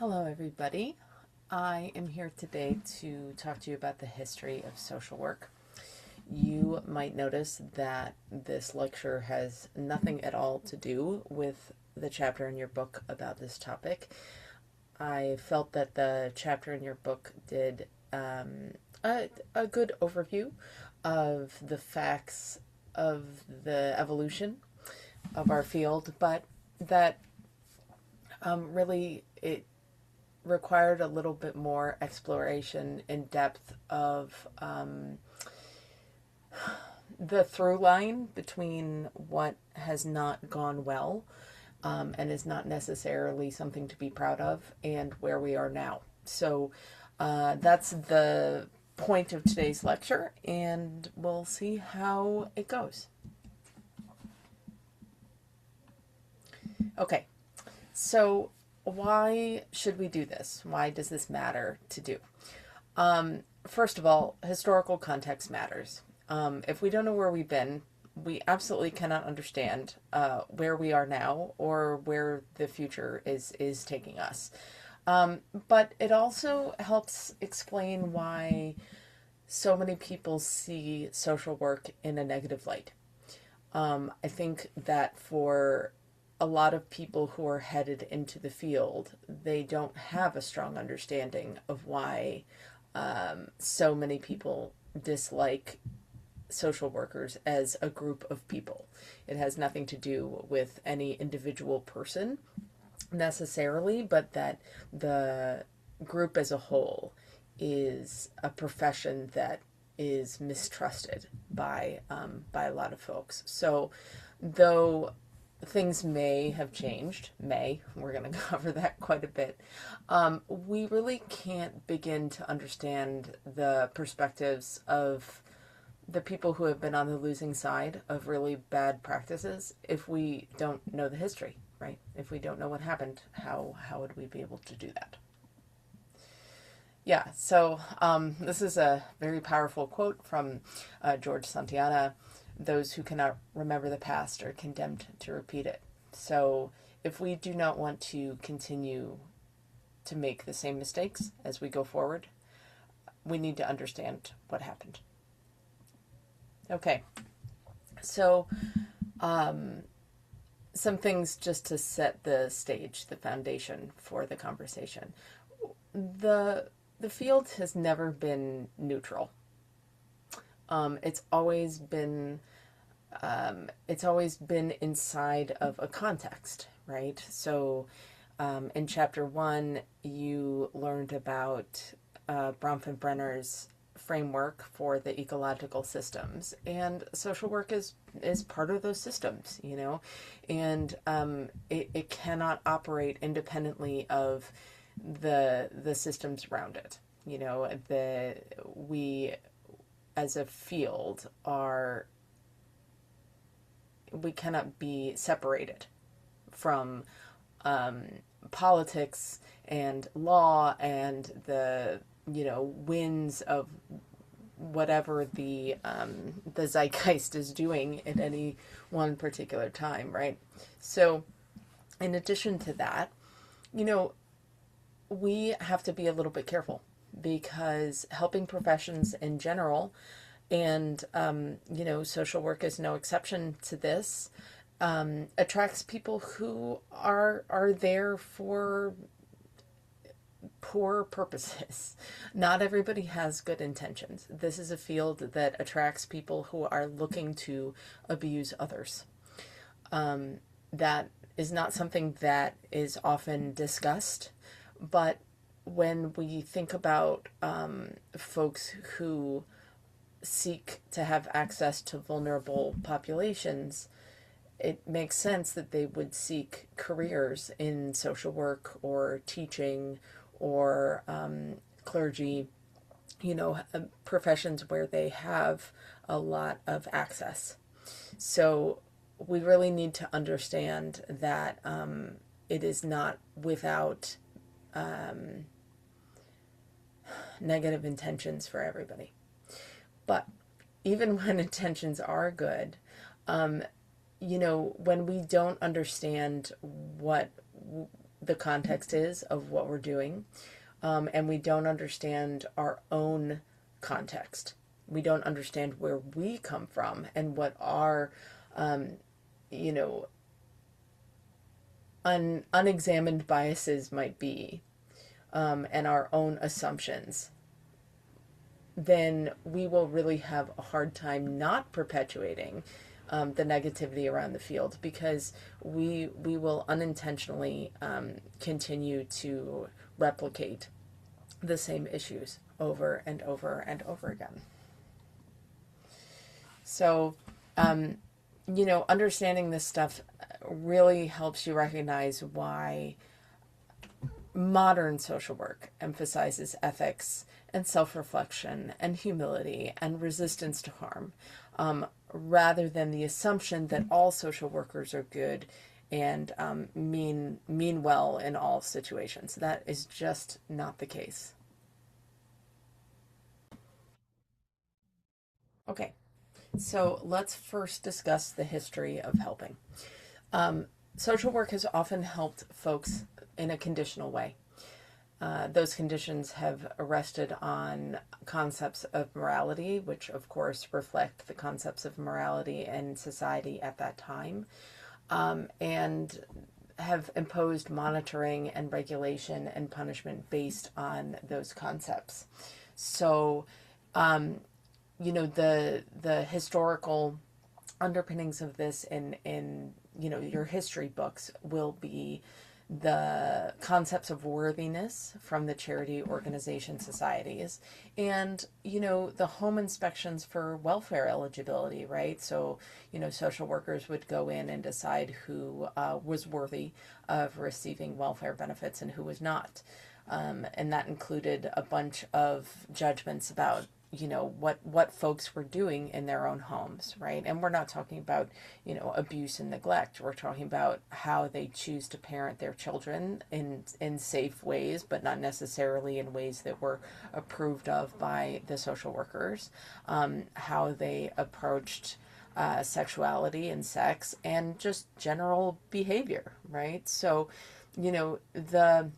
Hello, everybody. I am here today to talk to you about the history of social work. You might notice that this lecture has nothing at all to do with the chapter in your book about this topic. I felt that the chapter in your book did a good overview of the facts of the evolution of our field, but that really it required a little bit more exploration in depth of the through line between what has not gone well and is not necessarily something to be proud of and where we are now. So that's the point of today's lecture, and we'll see how it goes. Okay, so why should we do this? Why does this matter to do? First of all, historical context matters. If we don't know where we've been, we absolutely cannot understand where we are now or where the future is taking us. But it also helps explain why so many people see social work in a negative light. I think that for a lot of people who are headed into the field, they don't have a strong understanding of why so many people dislike social workers as a group of people. It has nothing to do with any individual person necessarily, but that the group as a whole is a profession that is mistrusted by a lot of folks. So, though things may have changed, we're going to cover that quite a bit, we really can't begin to understand the perspectives of the people who have been on the losing side of really bad practices if we don't know the history, right? If we don't know what happened, how would we be able to do that? Yeah, so this is a very powerful quote from George Santayana. Those who cannot remember the past are condemned to repeat it. So if we do not want to continue to make the same mistakes as we go forward, we need to understand what happened. Okay, so some things just to set the stage, the foundation for the conversation. The field has never been neutral. It's always been inside of a context, right? So in chapter 1, you learned about Bronfenbrenner's framework for the ecological systems, and social work is part of those systems, and it cannot operate independently of the systems around it. We as a field we cannot be separated from politics and law and the winds of whatever the zeitgeist is doing at any one particular time, right? So in addition to that, we have to be a little bit careful, because helping professions in general, and social work is no exception to this, attracts people who are there for poor purposes. Not everybody has good intentions. This is a field that attracts people who are looking to abuse others. That is not something that is often discussed, but when we think about folks who seek to have access to vulnerable populations, it makes sense that they would seek careers in social work or teaching or clergy, professions where they have a lot of access. So we really need to understand that it is not without negative intentions for everybody. But even when intentions are good, when we don't understand what the context is of what we're doing, and we don't understand our own context. We don't understand where we come from and what our, you know, unexamined biases might be, and our own assumptions, then we will really have a hard time not perpetuating the negativity around the field, because we will unintentionally continue to replicate the same issues over and over and over again. So, understanding this stuff really helps you recognize why modern social work emphasizes ethics and self-reflection and humility and resistance to harm, rather than the assumption that all social workers are good and mean well in all situations. That is just not the case. Okay, so let's first discuss the history of helping. Um, Social work has often helped folks in a conditional way. Those conditions have rested on concepts of morality, which of course reflect the concepts of morality in society at that time, and have imposed monitoring and regulation and punishment based on those concepts. So, the historical underpinnings of this in your history books will be the concepts of worthiness from the charity organization societies, and the home inspections for welfare eligibility, right? So social workers would go in and decide who was worthy of receiving welfare benefits and who was not, and that included a bunch of judgments about what folks were doing in their own homes, right? And we're not talking about abuse and neglect. We're talking about how they choose to parent their children in safe ways, but not necessarily in ways that were approved of by the social workers. How they approached sexuality and sex and just general behavior, right? So the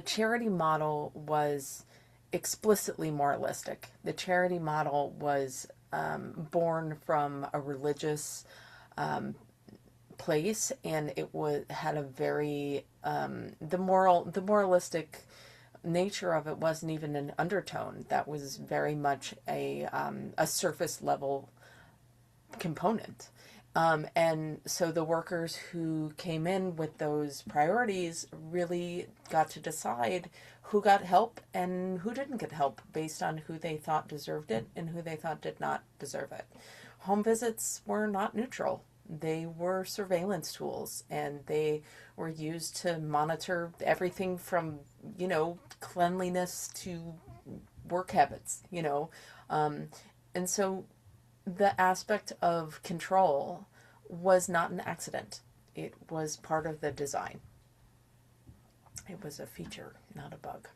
charity model was explicitly moralistic. The charity model was born from a religious place, and it had a very the moralistic nature of it wasn't even an undertone. That was very much a surface level component. And so the workers who came in with those priorities really got to decide who got help and who didn't get help based on who they thought deserved it and who they thought did not deserve it. Home visits were not neutral. They were surveillance tools, and they were used to monitor everything from, cleanliness to work habits, and so the aspect of control was not an accident. It was part of the design. It was a feature, not a bug.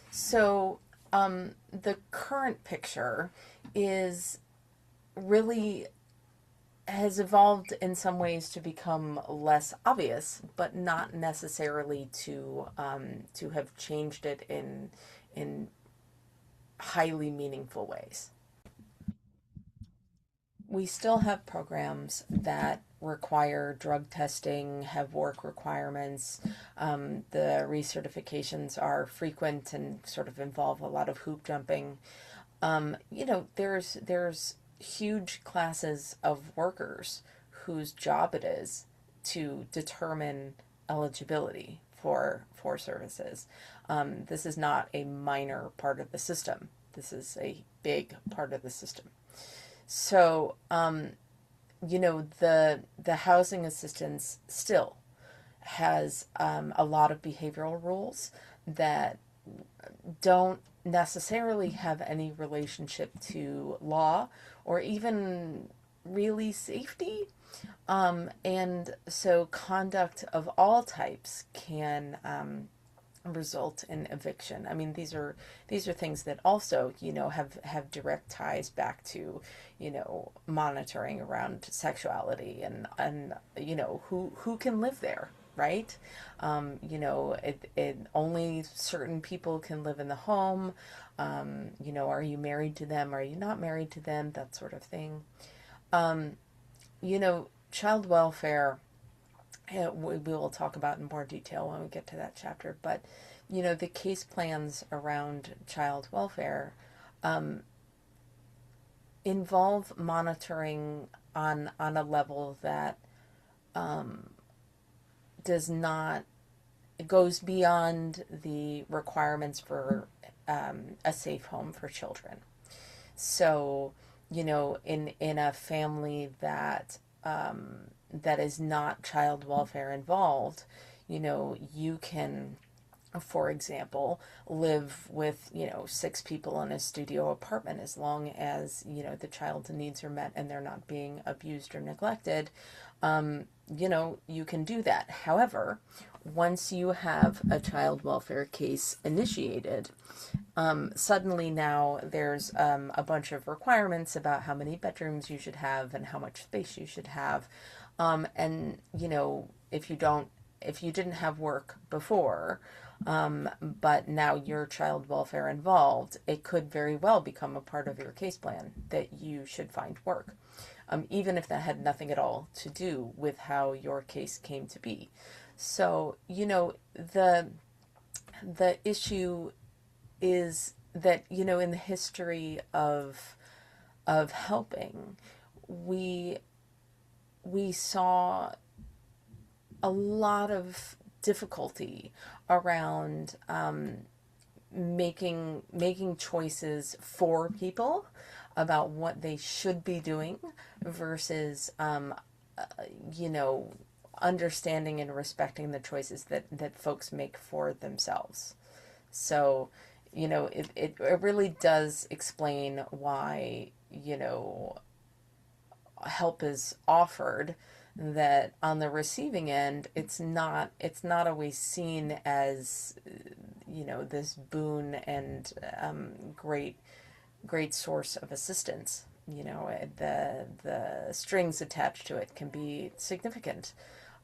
So the current picture is really has evolved in some ways to become less obvious, but not necessarily to have changed it in highly meaningful ways. We still have programs that require drug testing, have work requirements. The recertifications are frequent and sort of involve a lot of hoop jumping. There's huge classes of workers whose job it is to determine eligibility for services. This is not a minor part of the system. This is a big part of the system. So, the housing assistance still has a lot of behavioral rules that don't necessarily have any relationship to law or even really safety. And so conduct of all types can result in eviction. I mean, these are things that also have direct ties back to monitoring around sexuality and who can live there, right? Only certain people can live in the home. Are you married to them? Are you not married to them? That sort of thing. Um, Child welfare, we will talk about in more detail when we get to that chapter, but, the case plans around child welfare um, involve monitoring on a level that um, does not, it goes beyond the requirements for a safe home for children. So, in a family that is not child welfare involved, you can, for example, live with, six people in a studio apartment as long as, the child's needs are met and they're not being abused or neglected. You can do that. However, once you have a child welfare case initiated, suddenly now there's a bunch of requirements about how many bedrooms you should have and how much space you should have. And, if you didn't have work before, but now your child welfare involved, it could very well become a part of your case plan that you should find work, even if that had nothing at all to do with how your case came to be. So, the issue is that, in the history of helping, we saw a lot of difficulty around making choices for people about what they should be doing versus understanding and respecting the choices that folks make for themselves. So, it really does explain why, help is offered, that on the receiving end it's not always seen as, this boon and great source of assistance. The strings attached to it can be significant,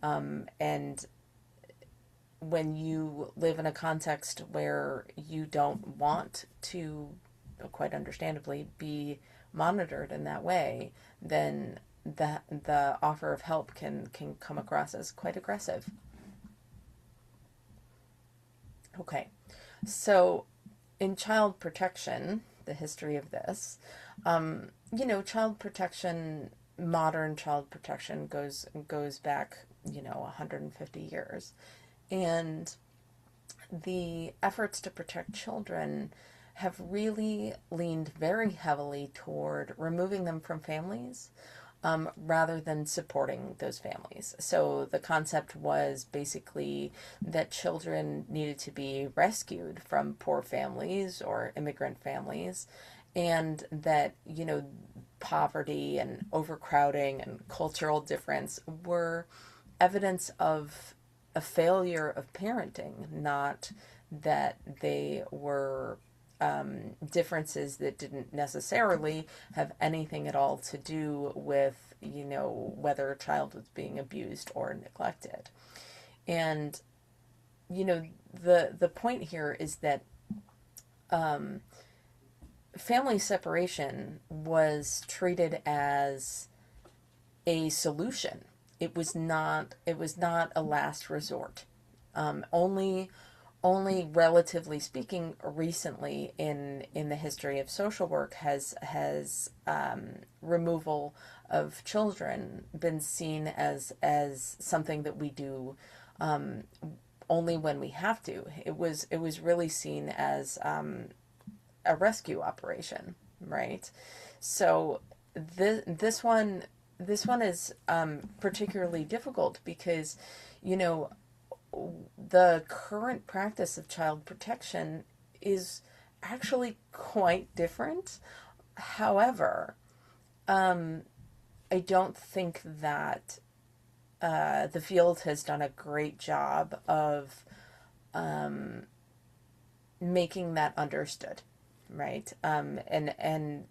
and when you live in a context where you don't want to, quite understandably, be monitored in that way, then the offer of help can come across as quite aggressive. Okay, so in child protection, the history of this, child protection, modern child protection goes back, 150 years, and the efforts to protect children have really leaned very heavily toward removing them from families, rather than supporting those families. So the concept was basically that children needed to be rescued from poor families or immigrant families, and that, poverty and overcrowding and cultural difference were evidence of a failure of parenting, not that they were differences that didn't necessarily have anything at all to do with, whether a child was being abused or neglected. And, the point here is that family separation was treated as a solution. It was not a last resort. Only relatively speaking, recently in the history of social work has removal of children been seen as something that we do only when we have to. It was really seen as a rescue operation, right? So this one is particularly difficult because, the current practice of child protection is actually quite different. However, I don't think that the field has done a great job of making that understood, right? And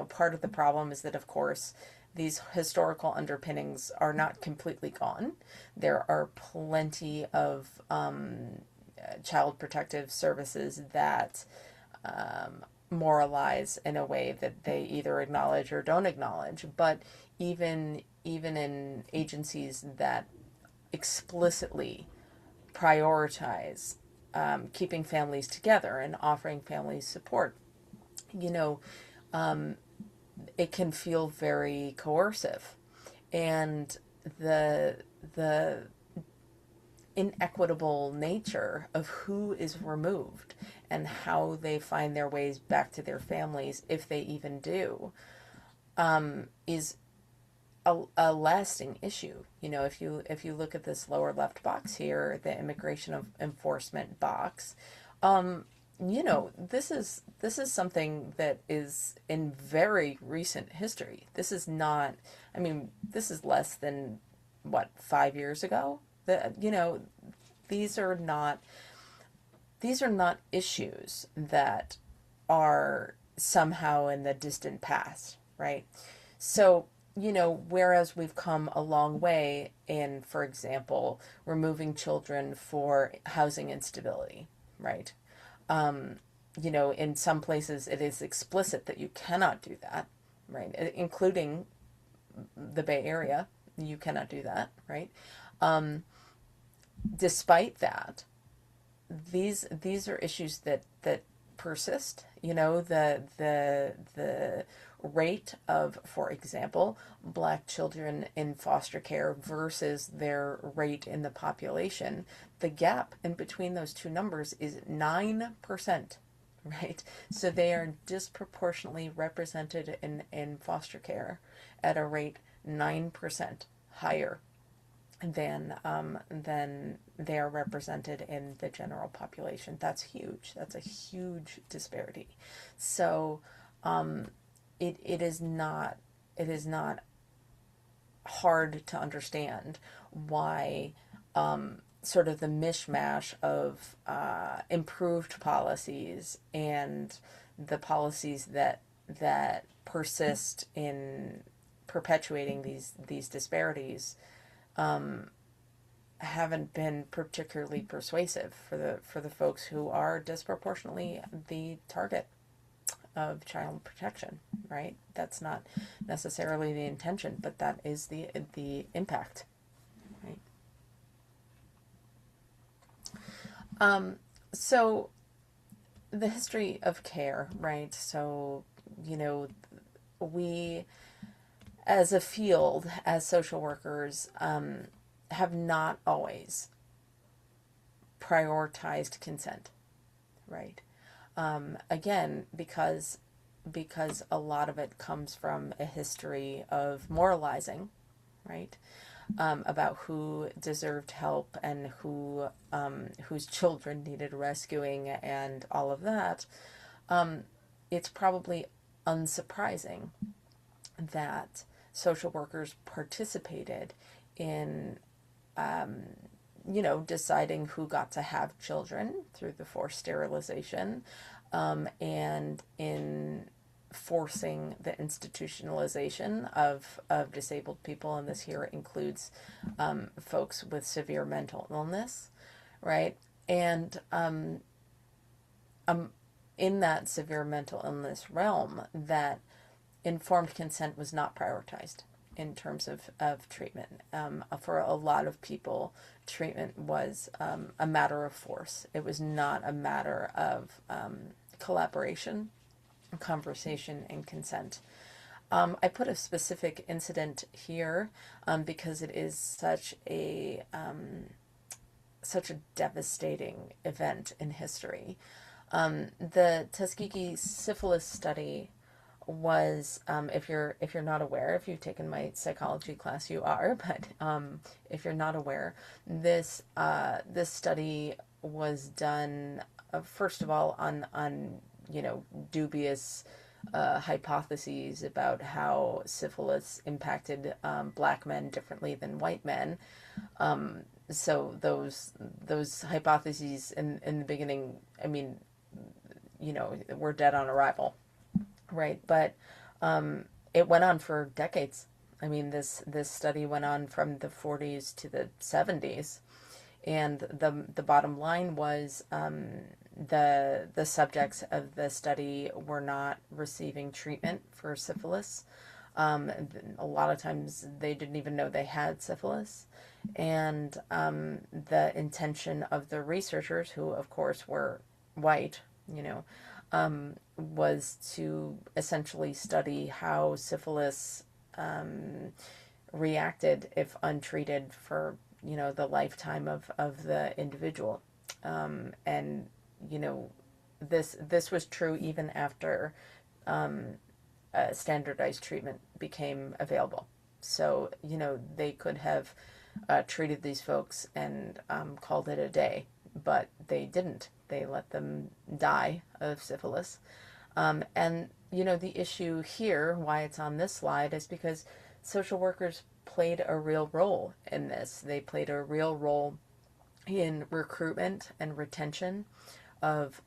part of the problem is that, of course, these historical underpinnings are not completely gone. There are plenty of child protective services that moralize in a way that they either acknowledge or don't acknowledge. But even in agencies that explicitly prioritize keeping families together and offering families support, you know, it can feel very coercive, and the inequitable nature of who is removed and how they find their ways back to their families, if they even do, is a lasting issue. If you look at this lower left box here, the immigration enforcement box, this is something that is in very recent history. This is not, I mean, this is less than, what, 5 years ago? These are not issues that are somehow in the distant past, right? So, whereas we've come a long way in, for example, removing children for housing instability, right? In some places it is explicit that you cannot do that, right? Including the Bay Area, you cannot do that, right? Despite that, these are issues that persist. The rate of, for example, Black children in foster care versus their rate in the population, the gap in between those two numbers is 9%, right? So they are disproportionately represented in foster care at a rate 9% higher than they are represented in the general population. That's huge. That's a huge disparity. So it is not hard to understand why sort of the mishmash of improved policies and the policies that persist in perpetuating these disparities haven't been particularly persuasive for the folks who are disproportionately the target of child protection, right? That's not necessarily the intention, but that is the impact, right? So the history of care, right? So, we as a field, as social workers, have not always prioritized consent, right? Again, because a lot of it comes from a history of moralizing, right? About who deserved help and whose children needed rescuing and all of that. It's probably unsurprising that social workers participated in deciding who got to have children through the forced sterilization, and in forcing the institutionalization of disabled people. And this here includes folks with severe mental illness, right? And in that severe mental illness realm, that informed consent was not prioritized in terms of treatment. For a lot of people, treatment was a matter of force. It was not a matter of collaboration, conversation, and consent. I put a specific incident here because it is such a devastating event in history. The Tuskegee syphilis study was, if you're not aware, if you've taken my psychology class, you are, but if you're not aware, this study was done first of all on dubious hypotheses about how syphilis impacted Black men differently than white men. So those hypotheses in the beginning, I mean, were dead on arrival. Right, but it went on for decades, I mean, this study went on from the 40s to the 70s, and the bottom line was the subjects of the study were not receiving treatment for syphilis. A lot of times they didn't even know they had syphilis. And the intention of the researchers, who of course were white, you know, was to essentially study how syphilis reacted if untreated for, the lifetime of the individual. And, this was true even after standardized treatment became available. So, they could have treated these folks and called it a day, but they didn't. They let them die of syphilis. And, the issue here, why it's on this slide, is because social workers played a real role in this. They played a real role in recruitment and retention of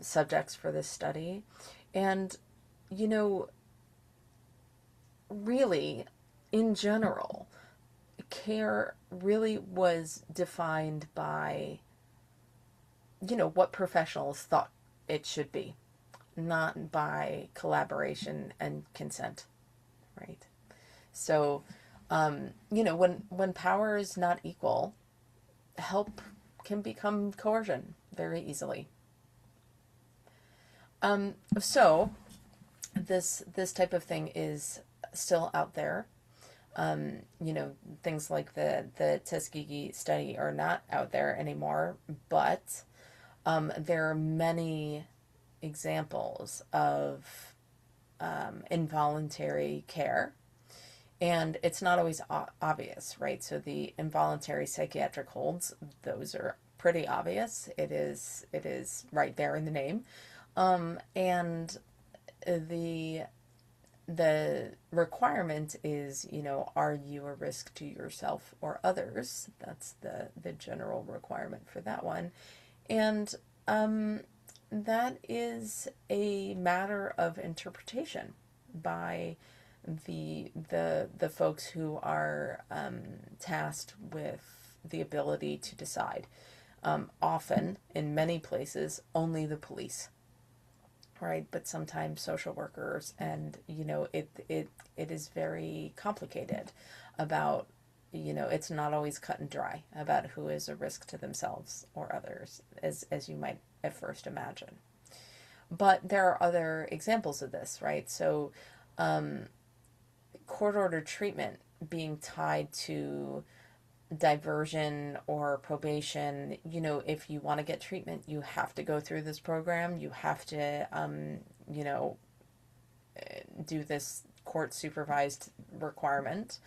subjects for this study. And, really, in general, care really was defined by, what professionals thought it should be, not by collaboration and consent, right? So, when power is not equal, help can become coercion very easily. So this type of thing is still out there. Things like the Tuskegee study are not out there anymore, but there are many examples of involuntary care, and it's not always obvious, right? So the involuntary psychiatric holds, those are pretty obvious. It is right there in the name, and the requirement is, are you a risk to yourself or others? That's the general requirement for that one. And that is a matter of interpretation by the folks who are tasked with the ability to decide. Often, in many places, only the police, right? But sometimes social workers, and it is very complicated about, it's not always cut and dry about who is a risk to themselves or others, as you might at first imagine. But there are other examples of this, right? So court-ordered treatment being tied to diversion or probation. If you want to get treatment, you have to go through this program. You have to, do this court supervised requirement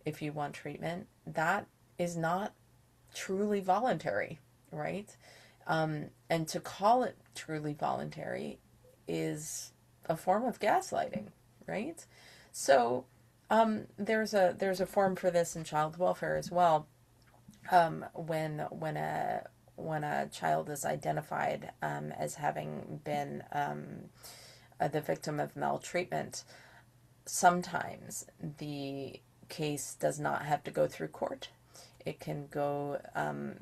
if you want treatment. That is not truly voluntary, right? And to call it truly voluntary is a form of gaslighting, right? So there's a form for this in child welfare as well. When a child is identified as having been the victim of maltreatment, sometimes the case does not have to go through court. It can go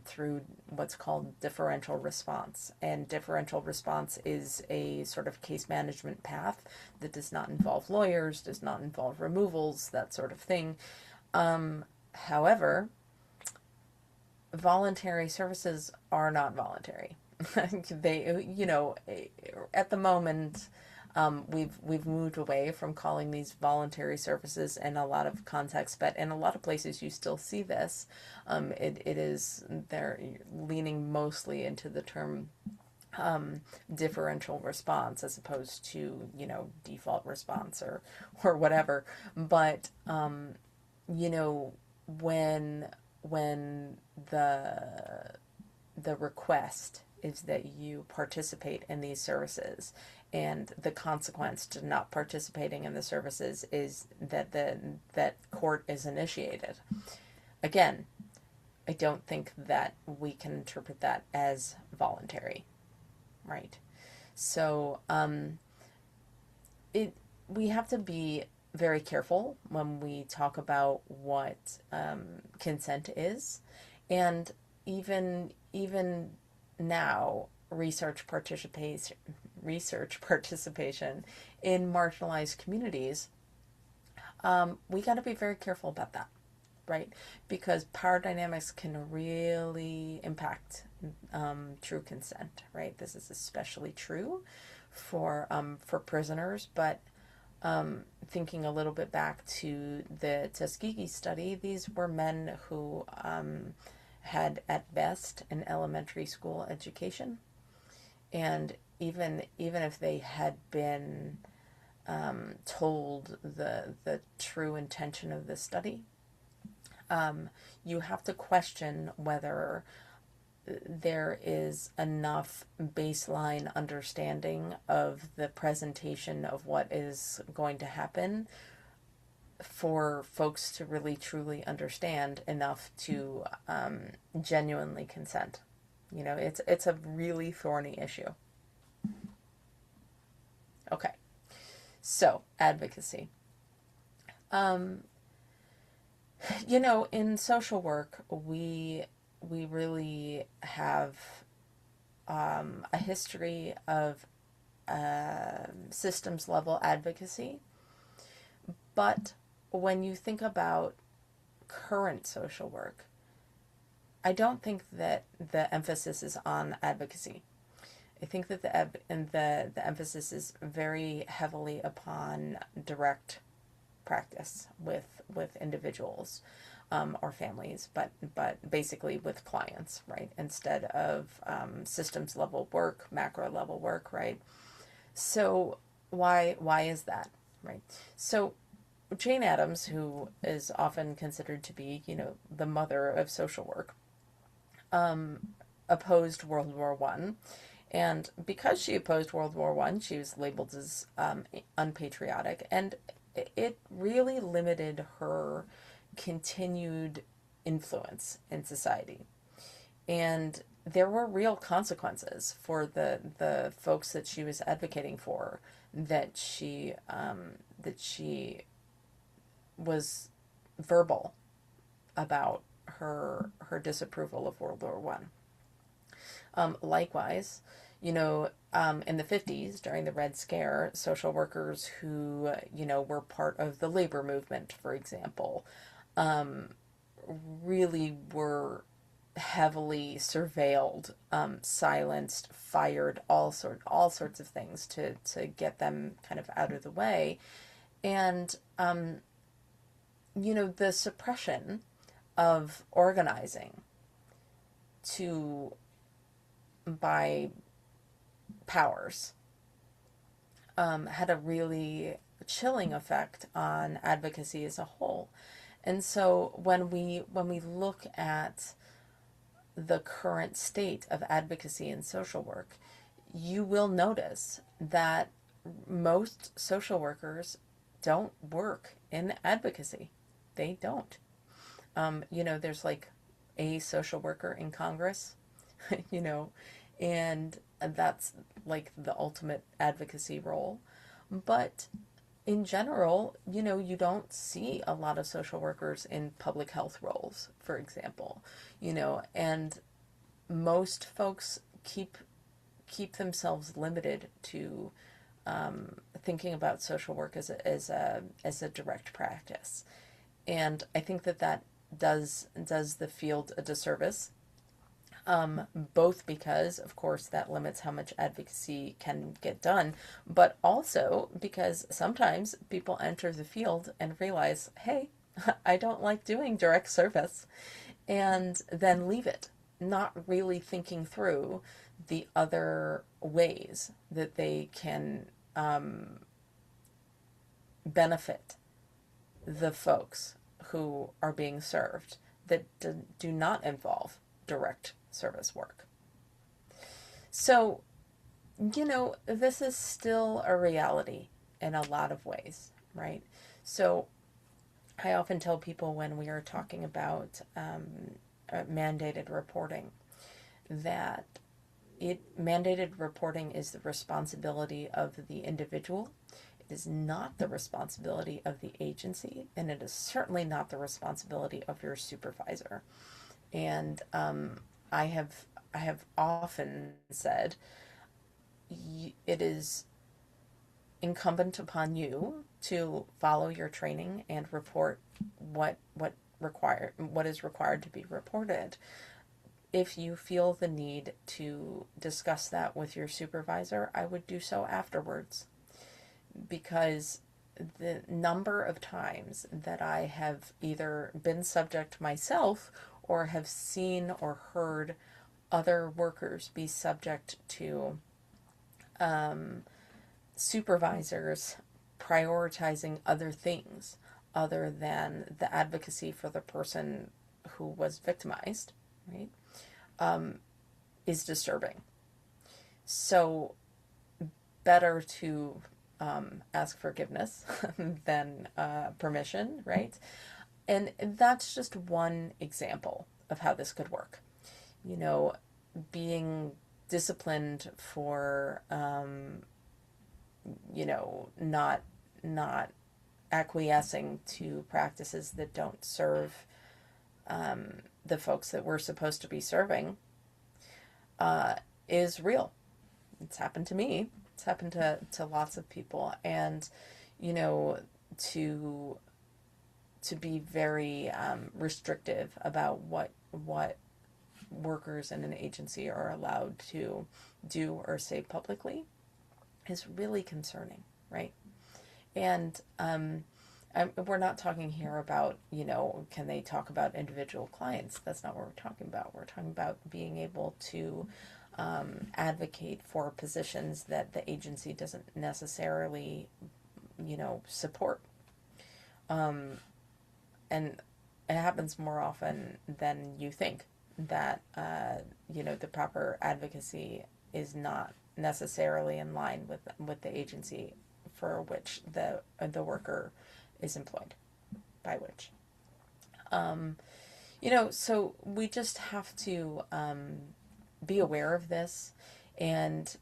through what's called differential response. And differential response is a sort of case management path that does not involve lawyers, does not involve removals, that sort of thing. However, voluntary services are not voluntary. They, at the moment, we've moved away from calling these voluntary services in a lot of contexts, but in a lot of places you still see this. They're leaning mostly into the term differential response as opposed to, default response or whatever. But, when the request is that you participate in these services, and the consequence to not participating in the services is that that court is initiated. Again, I don't think that we can interpret that as voluntary, right? So we have to be very careful when we talk about what consent is, and even now, research participation in marginalized communities, we got to be very careful about that, right? Because power dynamics can really impact true consent, right? This is especially true for prisoners, but thinking a little bit back to the Tuskegee study, these were men who had at best an elementary school education, and even if they had been told the true intention of the study, you have to question whether there is enough baseline understanding of the presentation of what is going to happen for folks to really truly understand enough to genuinely consent. You know, it's a really thorny issue. Okay, so advocacy. You know, in social work, we really have a history of systems level advocacy, but when you think about current social work, I don't think that the emphasis is on advocacy. I think that the emphasis is very heavily upon direct practice with individuals or families, but basically with clients, right? Instead of systems level work, macro level work, right? So why is that, right? So Jane Addams, who is often considered to be, you know, the mother of social work, opposed World War One, and because she opposed World War One, she was labeled as unpatriotic, and it really limited her continued influence in society. And there were real consequences for the folks that she was advocating for, that she was verbal about her disapproval of World War One. Likewise, you know, in the 50s, during the Red Scare, social workers who, you know, were part of the labor movement, for example, really were heavily surveilled, silenced, fired, all sorts of things to get them kind of out of the way. And, you know, the suppression of organizing by powers had a really chilling effect on advocacy as a whole. And so when we look at the current state of advocacy in social work, you will notice that most social workers don't work in advocacy. They don't. You know, there's like a social worker in Congress, you know, and that's like the ultimate advocacy role. But in general, you know, you don't see a lot of social workers in public health roles, for example, you know, and most folks keep themselves limited to thinking about social work as a direct practice. And I think that does the field a disservice. Both because, of course, that limits how much advocacy can get done, but also because sometimes people enter the field and realize, hey, I don't like doing direct service, and then leave it, not really thinking through the other ways that they can benefit the folks who are being served that do not involve direct service work. So, you know, this is still a reality in a lot of ways, right? So I often tell people when we are talking about mandated reporting that mandated reporting is the responsibility of the individual. is not the responsibility of the agency, and it is certainly not the responsibility of your supervisor. And I have I have often said it is incumbent upon you to follow your training and report what is required to be reported. If you feel the need to discuss that with your supervisor, I would do so afterwards, because the number of times that I have either been subject myself or have seen or heard other workers be subject to supervisors prioritizing other things other than the advocacy for the person who was victimized, right, is disturbing. So, better to ask forgiveness than permission, right? And that's just one example of how this could work. You know, being disciplined for, not acquiescing to practices that don't serve the folks that we're supposed to be serving is real. It's happened to me. It's happened to lots of people. And, you know, to be very restrictive about what workers in an agency are allowed to do or say publicly is really concerning, right? And we're not talking here about, can they talk about individual clients? That's not what we're talking about. We're talking about being able to advocate for positions that the agency doesn't necessarily, support. And it happens more often than you think that, the proper advocacy is not necessarily in line with the agency for which the worker is employed, by which. So we just have to be aware of this and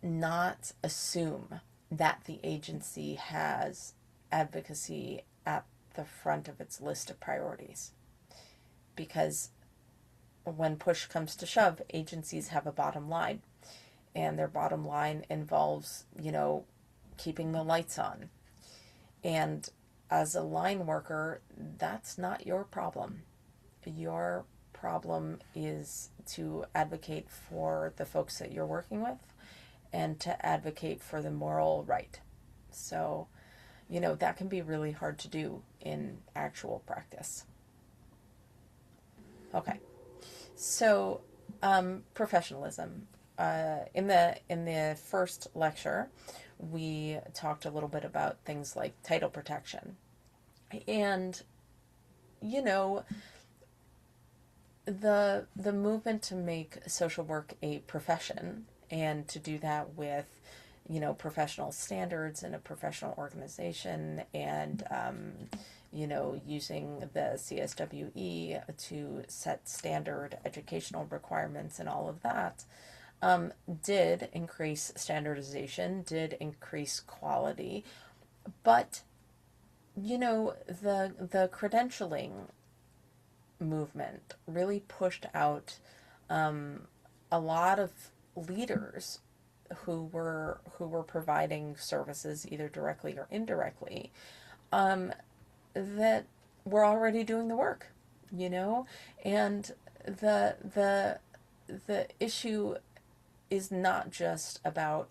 not assume that the agency has advocacy at the front of its list of priorities. Because when push comes to shove, agencies have a bottom line. And their bottom line involves, keeping the lights on. And as a line worker, that's not your problem. Your problem is to advocate for the folks that you're working with and to advocate for the moral right. So, that can be really hard to do in actual practice. Okay. So, professionalism. In the first lecture, we talked a little bit about things like title protection. And, the movement to make social work a profession and to do that with, professional standards in a professional organization and, using the CSWE to set standard educational requirements and all of that, did increase standardization, did increase quality, but the credentialing movement really pushed out a lot of leaders who were providing services either directly or indirectly that were already doing the work, and the issue is not just about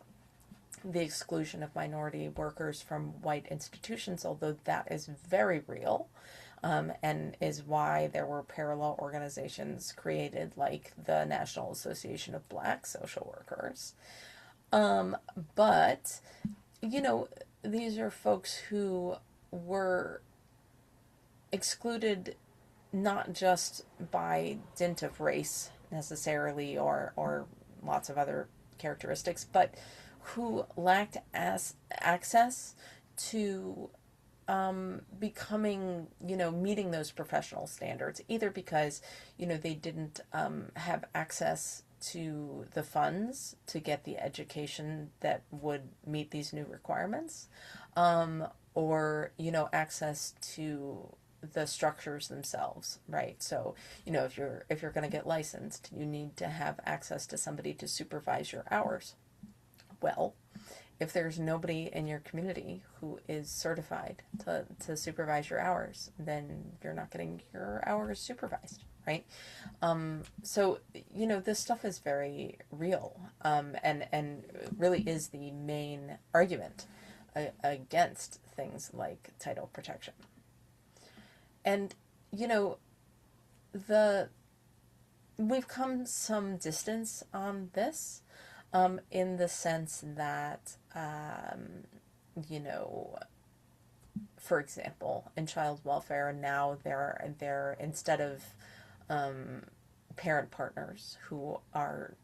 the exclusion of minority workers from white institutions, although that is very real, and is why there were parallel organizations created like the National Association of Black Social Workers. But, these are folks who were excluded not just by dint of race necessarily or lots of other characteristics, but who lacked access to becoming, meeting those professional standards, either because, they didn't have access to the funds to get the education that would meet these new requirements, or, access to the structures themselves, right? So, if you're going to get licensed, you need to have access to somebody to supervise your hours. Well, if there's nobody in your community who is certified to supervise your hours, then you're not getting your hours supervised, right? So, this stuff is very real, and really is the main argument against things like title protection. And, the we've come some distance on this, in the sense that, you know, for example, in child welfare now they're instead of parent partners who are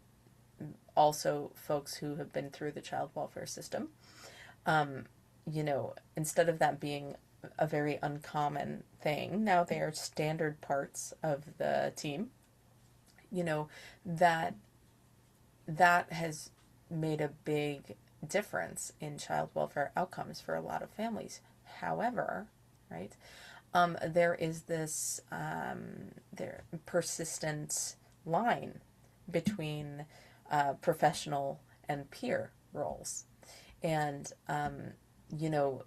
also folks who have been through the child welfare system, instead of that being a very uncommon thing, now they are standard parts of the team. You know, that that has made a big difference in child welfare outcomes for a lot of families. However, right, there is this persistent line between professional and peer roles. And, you know,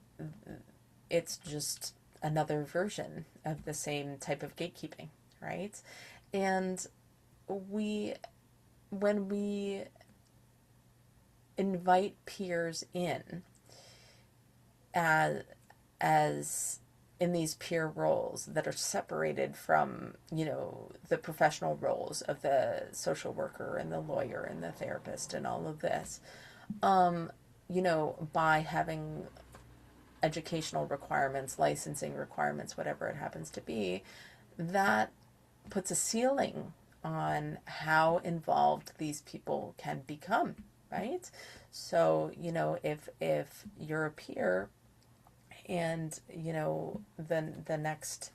it's just another version of the same type of gatekeeping, right? And we, when we invite peers in as in these peer roles that are separated from, the professional roles of the social worker and the lawyer and the therapist and all of this, by having educational requirements, licensing requirements, whatever it happens to be, that puts a ceiling on how involved these people can become, right? So, if you're a peer and, the next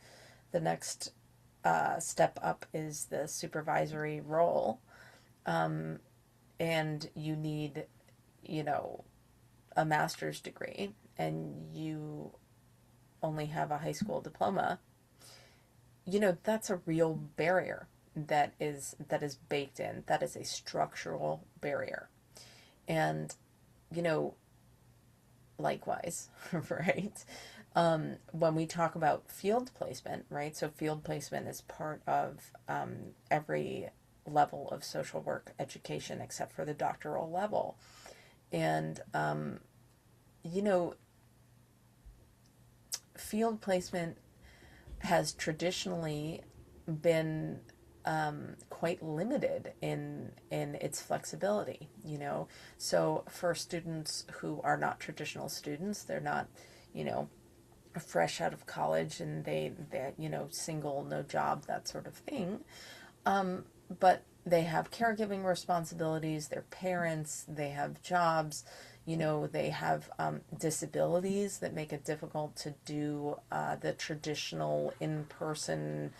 step up is the supervisory role, and you need, a master's degree and you only have a high school diploma, that's a real barrier that is baked in. That is a structural barrier. And, likewise, right? When we talk about field placement, right? So field placement is part of every level of social work education except for the doctoral level. And, field placement has traditionally been quite limited in its flexibility, So for students who are not traditional students, they're not, fresh out of college and they're single, no job, that sort of thing. But they have caregiving responsibilities, they're parents, they have jobs, they have disabilities that make it difficult to do the traditional in-person,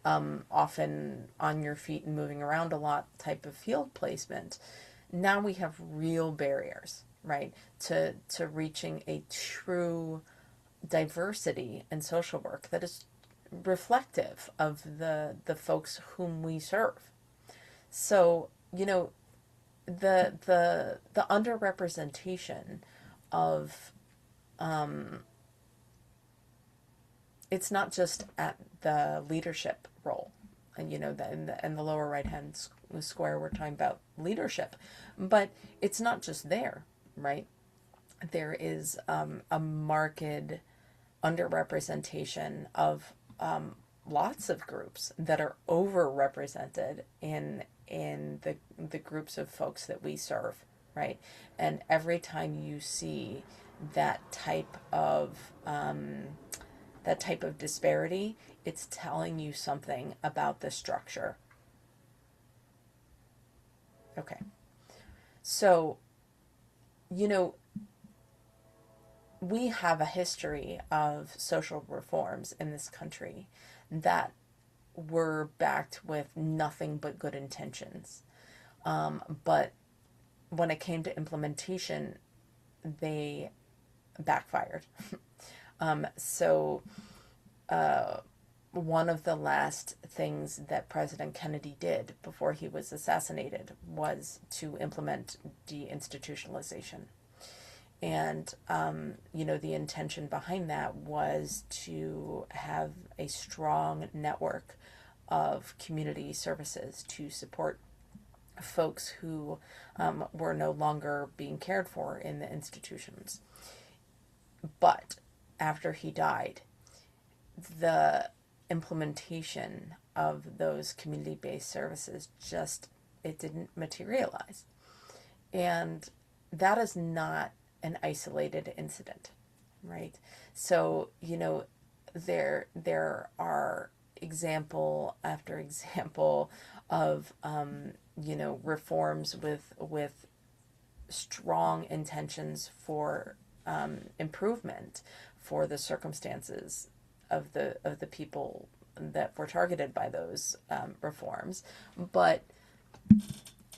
often on your feet and moving around a lot type of field placement. Now we have real barriers, right, to reaching a true diversity in social work that is reflective of the folks whom we serve. So, the underrepresentation of it's not just at the leadership role, and in the lower right hand square we're talking about leadership, but it's not just there, right? There is a marked underrepresentation of lots of groups that are overrepresented in the groups of folks that we serve, right? And every time you see that type of disparity, it's telling you something about the structure. Okay. So, we have a history of social reforms in this country that were backed with nothing but good intentions. But when it came to implementation, they backfired. So one of the last things that President Kennedy did before he was assassinated was to implement deinstitutionalization. And, the intention behind that was to have a strong network of community services to support folks who were no longer being cared for in the institutions. But after he died, the implementation of those community-based services it didn't materialize. And that is not an isolated incident, right? So, there are example after example of, reforms with strong intentions for improvement for the circumstances of the people that were targeted by those reforms. But,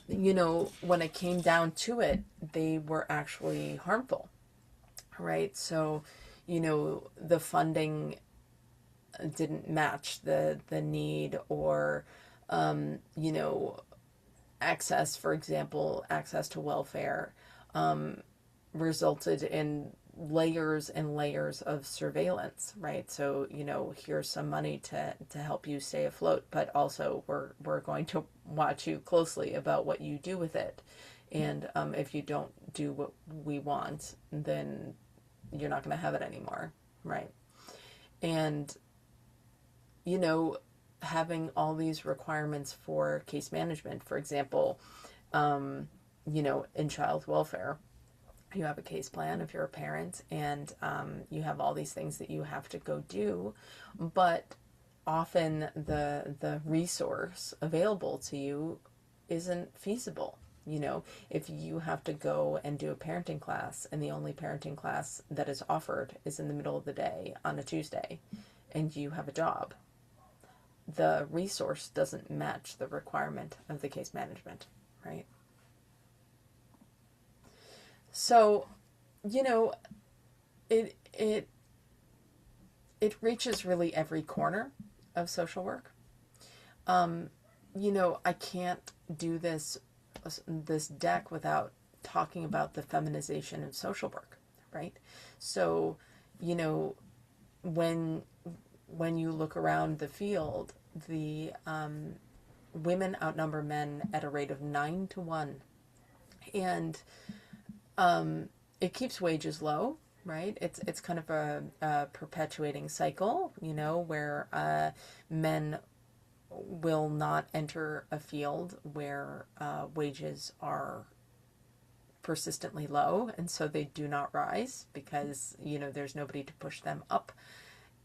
when it came down to it, they were actually harmful, right? So, the funding didn't match the need, or, access, for example, access to welfare resulted in layers and layers of surveillance, right? So, here's some money to help you stay afloat, but also we're going to watch you closely about what you do with it. And if you don't do what we want, then you're not going to have it anymore, right? And, having all these requirements for case management, for example, in child welfare, you have a case plan if you're a parent, and you have all these things that you have to go do, but often the resource available to you isn't feasible. If you have to go and do a parenting class, and the only parenting class that is offered is in the middle of the day on a Tuesday, and you have a job, the resource doesn't match the requirement of the case management, right? So, it reaches really every corner of social work. I can't do this deck without talking about the feminization of social work, right? So, when you look around the field, the women outnumber men at a rate of 9-1, and it keeps wages low, right? It's kind of a perpetuating cycle, where men will not enter a field where wages are persistently low, and so they do not rise because there's nobody to push them up.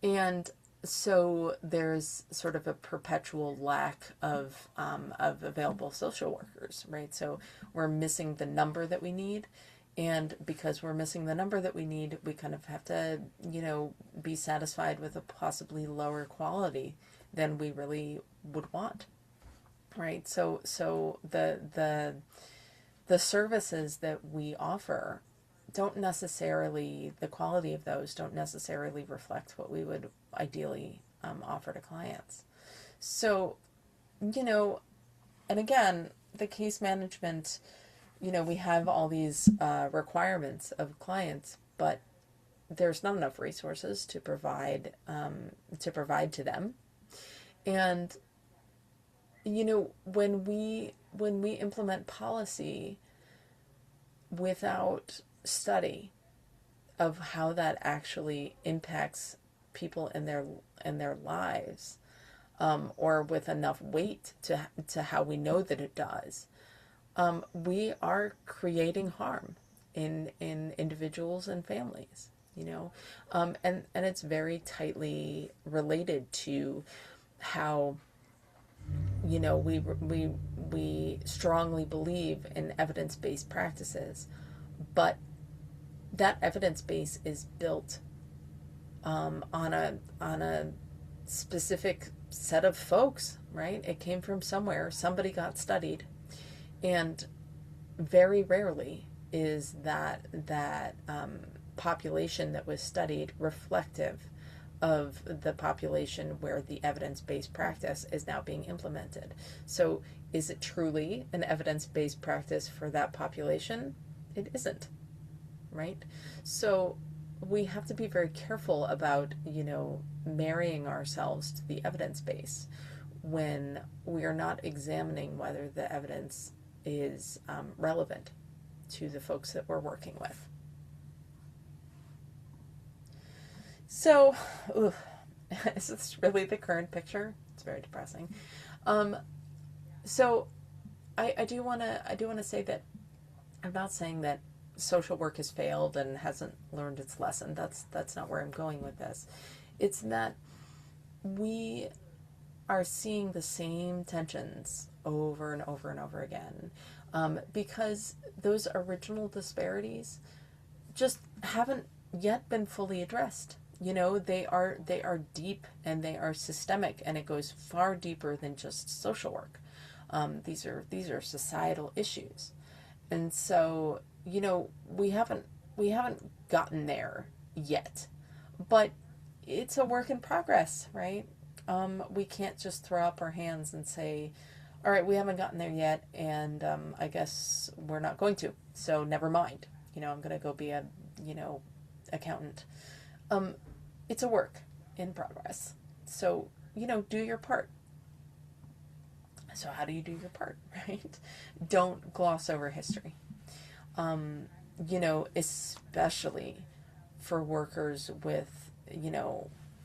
And so there's sort of a perpetual lack of available social workers, right? So we're missing the number that we need. And because we're missing the number that we need, we kind of have to, be satisfied with a possibly lower quality than we really would want, right? So the services that we offer the quality of those don't necessarily reflect what we would ideally offer to clients. So, and again, the case management, we have all these requirements of clients, but there's not enough resources to provide to them. And when we implement policy without study of how that actually impacts people in their lives, or with enough weight to how we know that it does, we are creating harm in individuals and families, and it's very tightly related to how, we strongly believe in evidence-based practices, but that evidence base is built on a specific set of folks, right? It came from somewhere. Somebody got studied, And very rarely is that population that was studied reflective of the population where the evidence-based practice is now being implemented. So is it truly an evidence-based practice for that population? It isn't, right? So we have to be very careful about, marrying ourselves to the evidence base when we are not examining whether the evidence is relevant to the folks that we're working with. So, is this really the current picture? It's very depressing. Um, so, I do want to say that I'm not saying that social work has failed and hasn't learned its lesson. That's not where I'm going with this. It's that we are seeing the same tensions over and over and over again, because those original disparities just haven't yet been fully addressed. They are deep and they are systemic, and it goes far deeper than just social work. These are societal issues, and so we haven't gotten there yet, but it's a work in progress, right? We can't just throw up our hands and say, all right, we haven't gotten there yet, and I guess we're not going to, so never mind. I'm going to go be a, accountant. It's a work in progress. So, do your part. So how do you do your part, right? Don't gloss over history. Especially for workers with,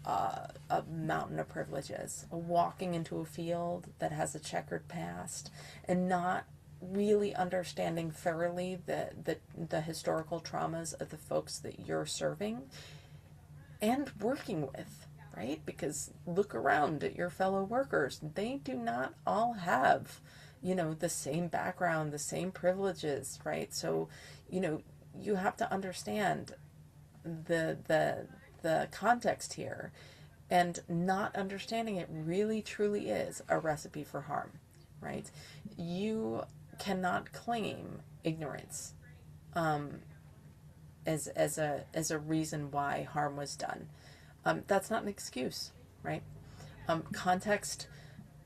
a mountain of privileges, walking into a field that has a checkered past and not really understanding thoroughly the historical traumas of the folks that you're serving and working with, right? Because look around at your fellow workers. They do not all have, the same background, the same privileges, right? So, you have to understand the context here, and not understanding it really truly is a recipe for harm, right? You cannot claim ignorance as a reason why harm was done. That's not an excuse, right? Context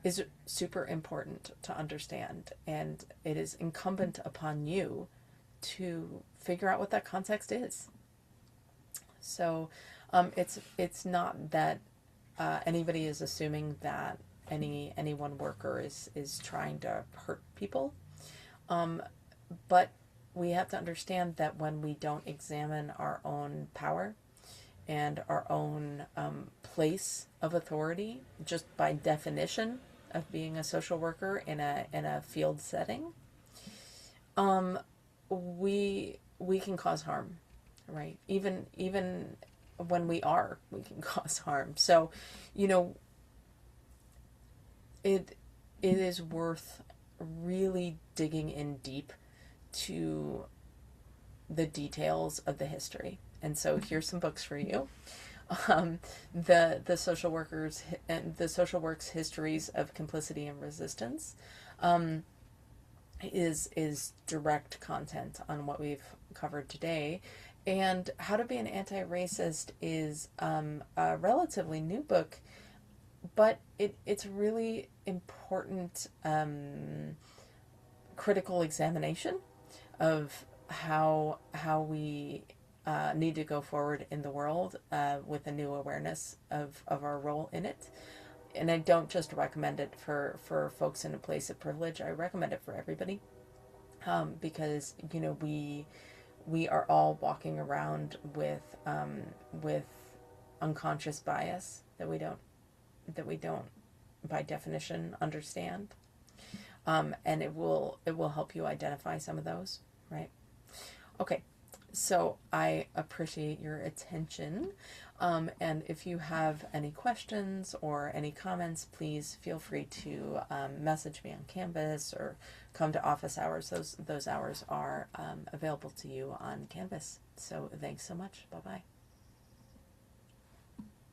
is super important to understand, and it is incumbent upon you to figure out what that context is. So it's not that anybody is assuming that any one worker is trying to hurt people, but we have to understand that when we don't examine our own power and our own place of authority, just by definition of being a social worker in a field setting, we can cause harm, right? Even when we can cause harm. So, it is worth really digging in deep to the details of the history. And so here's some books for you. The social workers and the social work's histories of complicity and resistance is direct content on what we've covered today. And How to Be an Anti-Racist is a relatively new book, but it's really important critical examination of how we need to go forward in the world with a new awareness of our role in it. And I don't just recommend it for folks in a place of privilege. I recommend it for everybody, because we are all walking around with unconscious bias that we don't by definition understand, and it will help you identify some of those, right? Okay, so I appreciate your attention, and if you have any questions or any comments, please feel free to message me on Canvas or come to office hours. Those hours are available to you on Canvas. So thanks so much. Bye-bye.